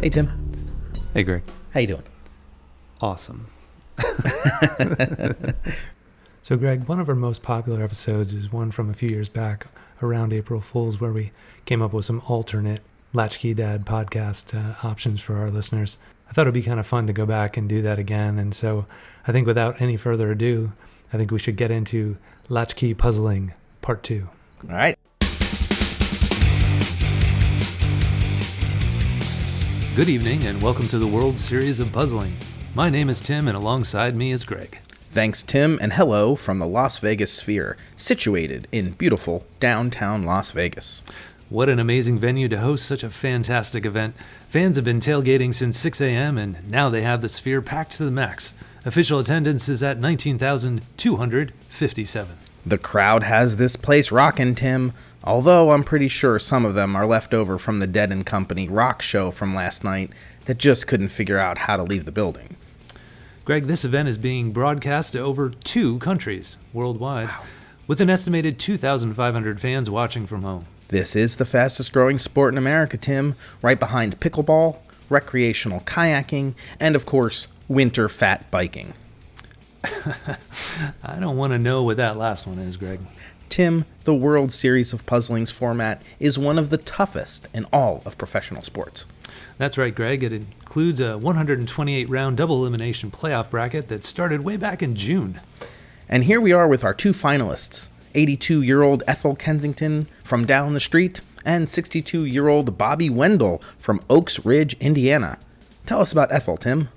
Hey, Tim. Hey, Greg. How you doing? Awesome. So, Greg, one of our most popular episodes is one from a few years back around April Fool's, where we came up with some alternate Latch-Key Dad podcast options for our listeners. I thought it'd be kind of fun to go back and do that again. And so I think without any further ado, I think we should get into Latch-Key Puzzling Part 2. All right. Good evening and welcome to the World Series of Puzzling. My name is Tim and alongside me is Greg. Thanks, Tim, and hello from the Las Vegas Sphere, situated in beautiful downtown Las Vegas. What an amazing venue to host such a fantastic event. Fans have been tailgating since 6 a.m. and now they have the Sphere packed to the max. Official attendance is at 19,257. The crowd has this place rockin', Tim, although I'm pretty sure some of them are left over from the Dead & Company rock show from last night that just couldn't figure out how to leave the building. Greg, this event is being broadcast to over 2 countries worldwide, Wow. with an estimated 2,500 fans watching from home. This is the fastest growing sport in America, Tim, right behind pickleball, recreational kayaking, and of course, winter fat biking. I don't want to know what that last one is, Greg. Tim, the World Series of Puzzling's format is one of the toughest in all of professional sports. That's right, Greg. It includes a 128-round double elimination playoff bracket that started way back in June. And here we are with our 2 finalists, 82-year-old Ethel Kensington from down the street and 62-year-old Bobby Wendell from Oaks Ridge, Indiana. Tell us about Ethel, Tim.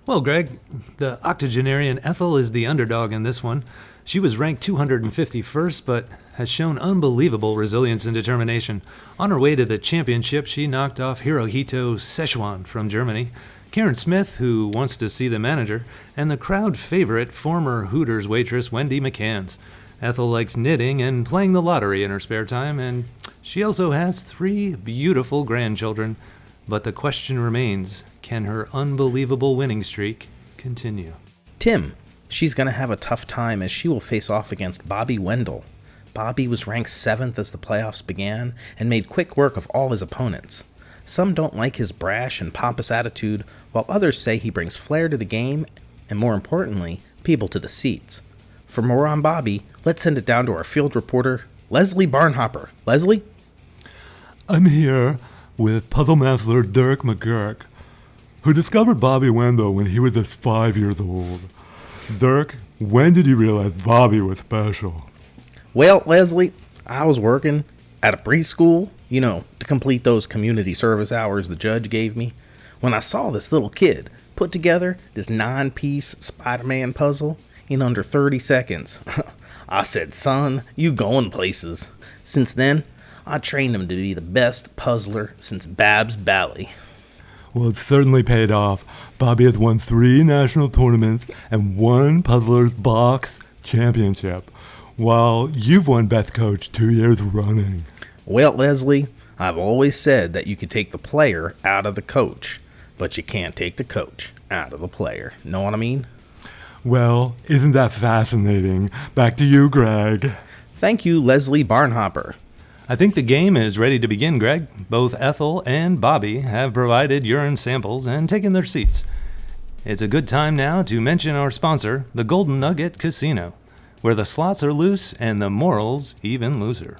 Well, Greg, the octogenarian Ethel is the underdog in this one. She was ranked 251st, but has shown unbelievable resilience and determination. On her way to the championship, she knocked off Hirohito Szechuan from Germany, Karen Smith, who wants to see the manager, and the crowd favorite, former Hooters waitress Wendy McCanns. Ethel likes knitting and playing the lottery in her spare time, and she also has 3 beautiful grandchildren. But the question remains, can her unbelievable winning streak continue? Tim, she's going to have a tough time as she will face off against Bobby Wendell. Bobby was ranked 7th as the playoffs began and made quick work of all his opponents. Some don't like his brash and pompous attitude, while others say he brings flair to the game and, more importantly, people to the seats. For more on Bobby, let's send it down to our field reporter, Leslie Barnhopper. Leslie? I'm here with puzzle master Dirk McGurk, who discovered Bobby Wendell when he was just 5 years old. Dirk, when did you realize Bobby was special? Well, Leslie, I was working at a preschool, to complete those community service hours the judge gave me, when I saw this little kid put together this 9-piece Spider-Man puzzle in under 30 seconds. I said, son, you going places. Since then, I trained him to be the best puzzler since Babs Bally. Well, it certainly paid off. Bobby has won 3 national tournaments and 1 Puzzler's Box championship, while you've won Best Coach 2 years running. Well, Leslie, I've always said that you can take the player out of the coach, but you can't take the coach out of the player. Know what I mean? Well, isn't that fascinating? Back to you, Greg. Thank you, Leslie Barnhopper. I think the game is ready to begin, Greg. Both Ethel and Bobby have provided urine samples and taken their seats. It's a good time now to mention our sponsor, the Golden Nugget Casino, where the slots are loose and the morals even looser.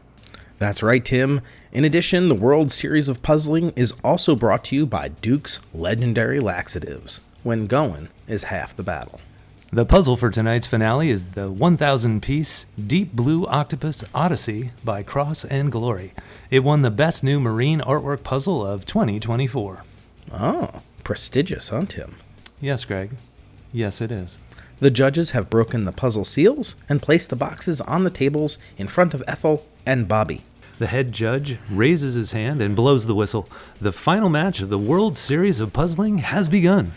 That's right, Tim. In addition, the World Series of Puzzling is also brought to you by Duke's Legendary Laxatives. When going is half the battle. The puzzle for tonight's finale is the 1,000-piece Deep Blue Octopus Odyssey by Cross and Glory. It won the Best New Marine Artwork Puzzle of 2024. Oh, prestigious, huh, Tim? Yes, Greg. Yes, it is. The judges have broken the puzzle seals and placed the boxes on the tables in front of Ethel and Bobby. The head judge raises his hand and blows the whistle. The final match of the World Series of Puzzling has begun.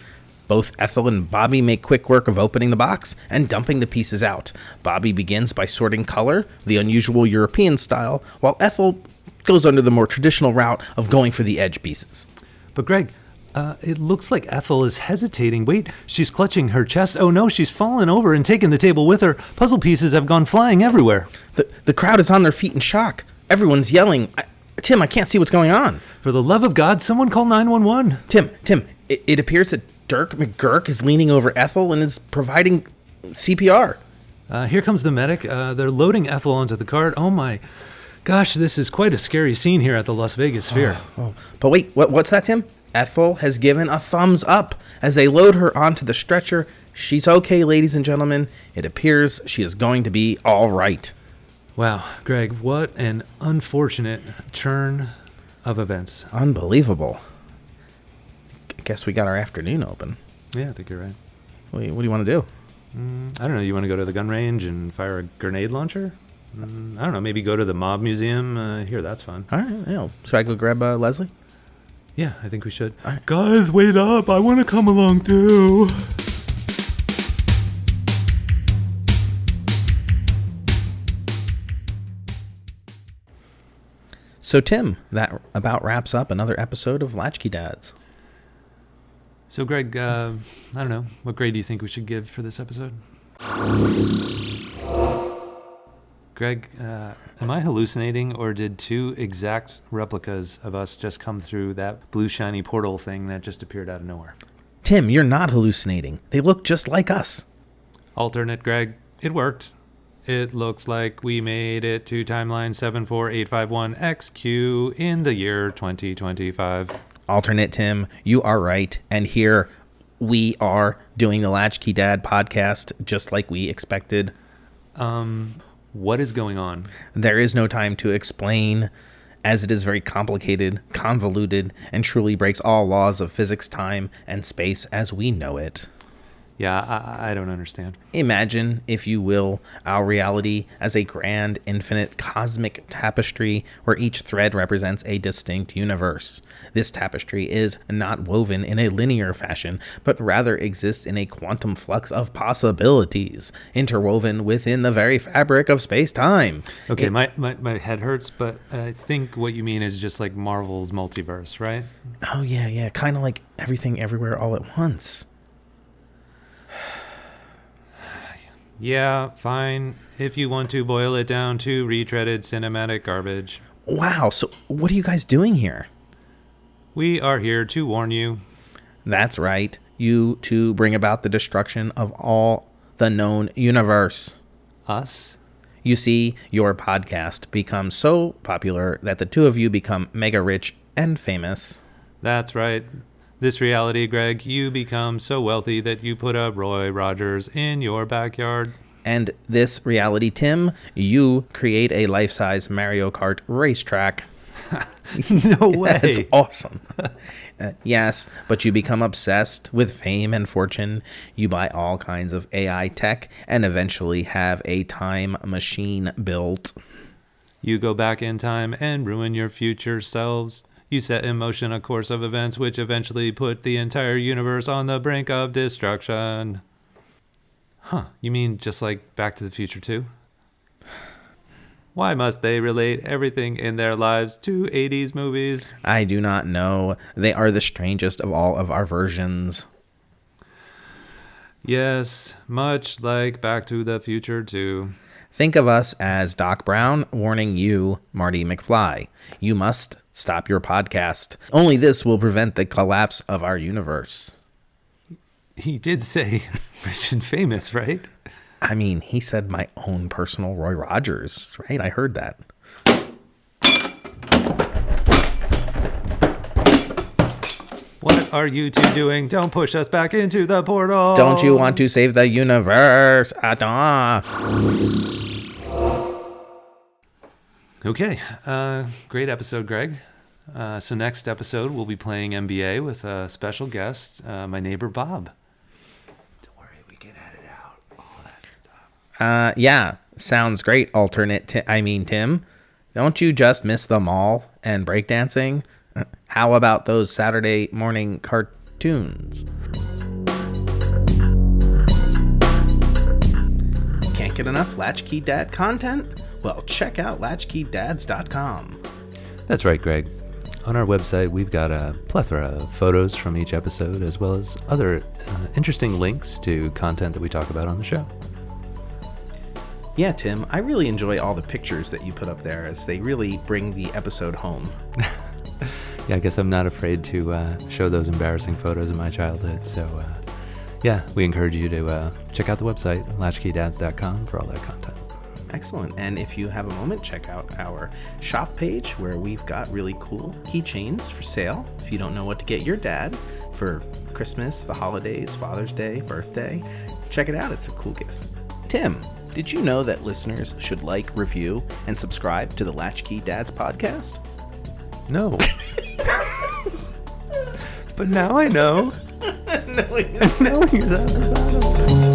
Both Ethel and Bobby make quick work of opening the box and dumping the pieces out. Bobby begins by sorting color, the unusual European style, while Ethel goes under the more traditional route of going for the edge pieces. But Greg, it looks like Ethel is hesitating. Wait, she's clutching her chest. Oh no, she's fallen over and taken the table with her. Puzzle pieces have gone flying everywhere. The crowd is on their feet in shock. Everyone's yelling. Tim, I can't see what's going on. For the love of God, someone call 911. Tim, it appears that Dirk McGurk is leaning over Ethel and is providing CPR. Here comes the medic. They're loading Ethel onto the cart. Oh my gosh, this is quite a scary scene here at the Las Vegas Sphere. But wait, what's that, Tim? Ethel has given a thumbs up as they load her onto the stretcher. She's okay, ladies and gentlemen. It appears she is going to be all right. Wow, Greg, what an unfortunate turn of events. Unbelievable. I guess we got our afternoon open. Yeah, I think you're right. What do you want to do? I don't know. You want to go to the gun range and fire a grenade launcher? I don't know. Maybe go to the mob museum. Here, that's fun. All right. Yeah. Should I go grab Leslie? Yeah, I think we should. Right. Guys, wait up. I want to come along too. So, Tim, that about wraps up another episode of Latch-Key Dads. So, Greg, I don't know. What grade do you think we should give for this episode? Greg, am I hallucinating, or did two exact replicas of us just come through that blue shiny portal thing that just appeared out of nowhere? Tim, you're not hallucinating. They look just like us. Alternate, Greg. It worked. It looks like we made it to timeline 74851XQ in the year 2025. Alternate, Tim, you are right. And here we are doing the Latch-Key Dad podcast just like we expected. What is going on? There is no time to explain, as it is very complicated, convoluted, and truly breaks all laws of physics, time, and space as we know it. Yeah, I don't understand. Imagine, if you will, our reality as a grand, infinite, cosmic tapestry where each thread represents a distinct universe. This tapestry is not woven in a linear fashion, but rather exists in a quantum flux of possibilities, interwoven within the very fabric of space-time. Okay, my head hurts, but I think what you mean is just like Marvel's multiverse, right? Oh, yeah, kind of like Everything Everywhere All at Once. Yeah, fine. If you want to boil it down to retreaded cinematic garbage. Wow, so what are you guys doing here? We are here to warn you. That's right. You to bring about the destruction of all the known universe. Us? You see, your podcast becomes so popular that the two of you become mega rich and famous. That's right. This reality, Greg, you become so wealthy that you put a Roy Rogers in your backyard. And this reality, Tim, you create a life-size Mario Kart racetrack. No way. That's awesome. Yes, but you become obsessed with fame and fortune. You buy all kinds of AI tech and eventually have a time machine built. You go back in time and ruin your future selves. You set in motion a course of events which eventually put the entire universe on the brink of destruction. Huh, you mean just like Back to the Future 2? Why must they relate everything in their lives to 80s movies? I do not know. They are the strangest of all of our versions. Yes, much like Back to the Future 2. Think of us as Doc Brown warning you, Marty McFly. You must stop your podcast. Only this will prevent the collapse of our universe. He did say rich and famous, right? I mean, he said my own personal Roy Rogers, right? I heard that. What are you two doing? Don't push us back into the portal. Don't you want to save the universe? Ada. Okay, great episode, Greg. So next episode, we'll be playing NBA with a special guest, my neighbor Bob. Don't worry, we can edit out all that stuff. Yeah, sounds great, alternate Tim. Don't you just miss the mall and breakdancing? How about those Saturday morning cartoons? Can't get enough Latch-Key Dad content? Well, check out LatchKeyDads.com. That's right, Greg. On our website, we've got a plethora of photos from each episode, as well as other interesting links to content that we talk about on the show. Yeah, Tim, I really enjoy all the pictures that you put up there as they really bring the episode home. Yeah, I guess I'm not afraid to show those embarrassing photos of my childhood. So, yeah, we encourage you to check out the website, latchkeydads.com, for all that content. Excellent. And if you have a moment, check out our shop page where we've got really cool keychains for sale. If you don't know what to get your dad for Christmas, the holidays, Father's Day, birthday, check it out. It's a cool gift. Tim, did you know that listeners should like, review, and subscribe to the Latch-Key Dads podcast? No. But now I know. No, Now he's at the bottom.